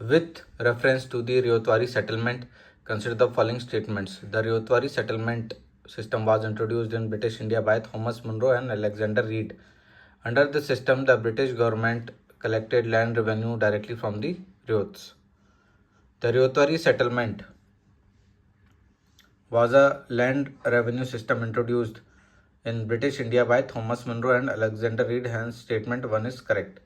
With reference to the Ryotwari settlement, consider the following statements. The Ryotwari settlement system was introduced in British India by Thomas Munro and Alexander Reed. Under the system, the British government collected land revenue directly from the Ryots. The Ryotwari settlement was a land revenue system introduced in British India by Thomas Munro and Alexander Reed. Hence, statement 1 is correct.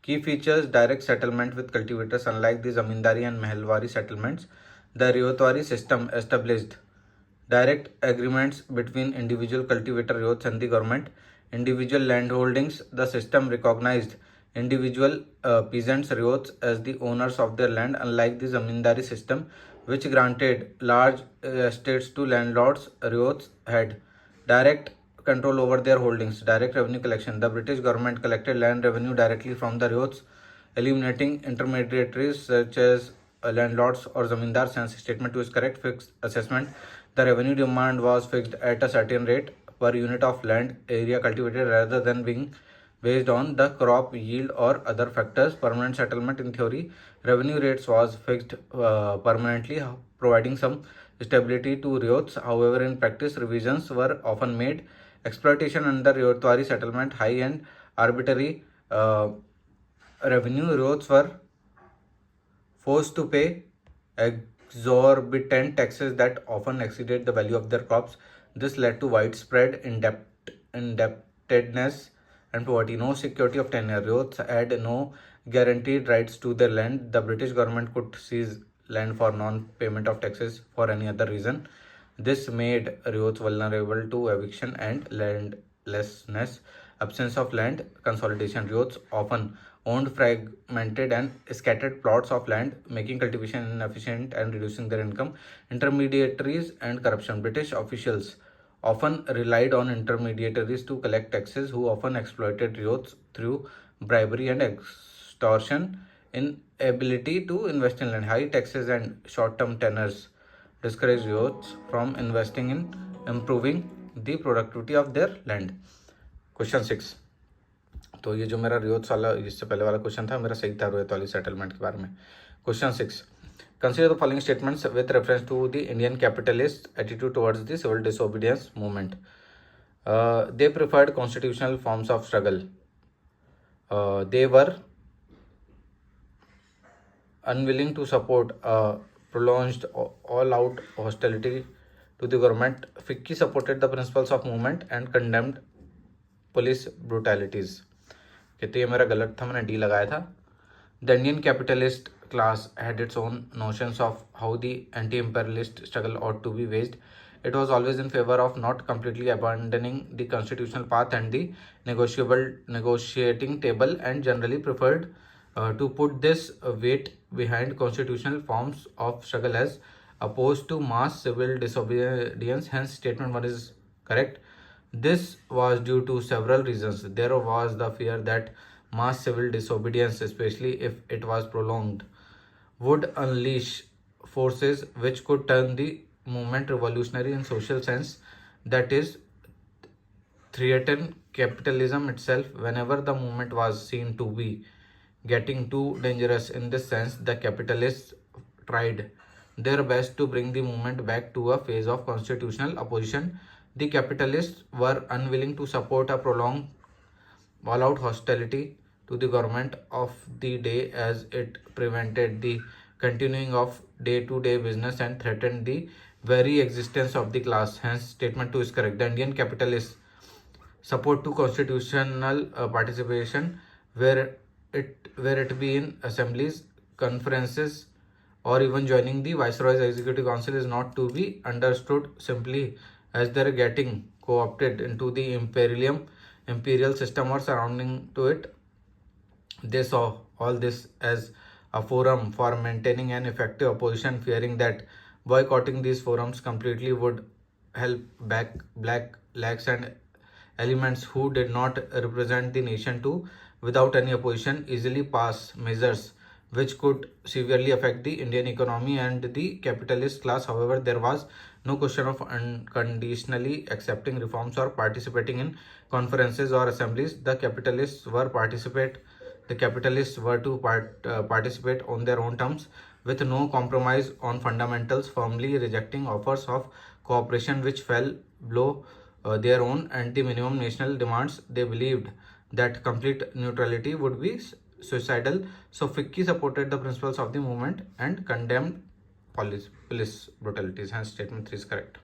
Key features: direct settlement with cultivators. Unlike the Zamindari and Mehalwari settlements, the Ryotwari system established direct agreements between individual cultivator Ryots and the government. Individual landholdings: the system recognized individual peasants Ryots as the owners of their land, unlike the Zamindari system, which granted large estates to landlords. Ryots had direct control over their holdings. Direct revenue collection: the British government collected land revenue directly from the Ryots, eliminating intermediaries such as landlords or zamindars. Hence, statement 2 is correct. Fixed assessment: the revenue demand was fixed at a certain rate per unit of land area cultivated rather than being based on the crop yield or other factors. Permanent settlement: in theory, revenue rates was fixed permanently, providing some stability to Ryots. However, in practice, revisions were often made. Exploitation: under Ryotwari settlement, high and arbitrary revenue Ryots were forced to pay exorbitant taxes that often exceeded the value of their crops. This led to widespread indebtedness and poverty. No security of tenure. Ryots had no guaranteed rights to their land. The British government could seize land for non-payment of taxes for any other reason. This made Ryots vulnerable to eviction and landlessness. Absence of land consolidation: Ryots often owned fragmented and scattered plots of land, making cultivation inefficient and reducing their income. Intermediaries and corruption: British officials often relied on intermediaries to collect taxes, who often exploited Ryots through bribery and extortion. Inability to invest in land: high taxes and short-term tenures discourage Ryots from investing in improving the productivity of their land. Question 6. तो ये जो मेरा रियोट्स वाला इससे पहले वाला question था, मेरा सही था रोहित वाली सेटलमेंट के बारे में. Question 6. Consider the following statements with reference to the Indian capitalist attitude towards the civil disobedience movement. They preferred constitutional forms of struggle. They were unwilling to support prolonged all-out hostility to the government. Ficky supported the principles of movement and condemned police brutalities. कहते ये मेरा गलत था, मैंने D लगाया था. The Indian capitalist class had its own notions of how the anti-imperialist struggle ought to be waged. It was always in favor of not completely abandoning the constitutional path and the negotiating table, and generally preferred to put this weight behind constitutional forms of struggle as opposed to mass civil disobedience. Hence, statement 1 is correct. This was due to several reasons. There was the fear that mass civil disobedience, especially if it was prolonged, would unleash forces which could turn the movement revolutionary in social sense, that is, threaten capitalism itself. Whenever the movement was seen to be getting too dangerous in this sense, the capitalists tried their best to bring the movement back to a phase of constitutional opposition. The capitalists were unwilling to support a prolonged all-out hostility to the government of the day, as it prevented the continuing of day-to-day business and threatened the very existence of the class. Hence, statement 2 is correct. The Indian capitalists support to constitutional participation, where it be in assemblies, conferences, or even joining the Viceroy's Executive Council, is not to be understood simply as they're getting co-opted into the imperial system or surrounding to it. They saw all this as a forum for maintaining an effective opposition, fearing that boycotting these forums completely would help back black lags and elements who did not represent the nation to, without any opposition, easily pass measures which could severely affect the Indian economy and the capitalist class. However, there was no question of unconditionally accepting reforms or participating in conferences or assemblies. The capitalists were the capitalists were to participate on their own terms with no compromise on fundamentals, firmly rejecting offers of cooperation which fell below their own anti-minimum national demands. They believed that complete neutrality would be suicidal. So Ficky supported the principles of the movement and condemned police brutalities. Hence, statement 3 is correct.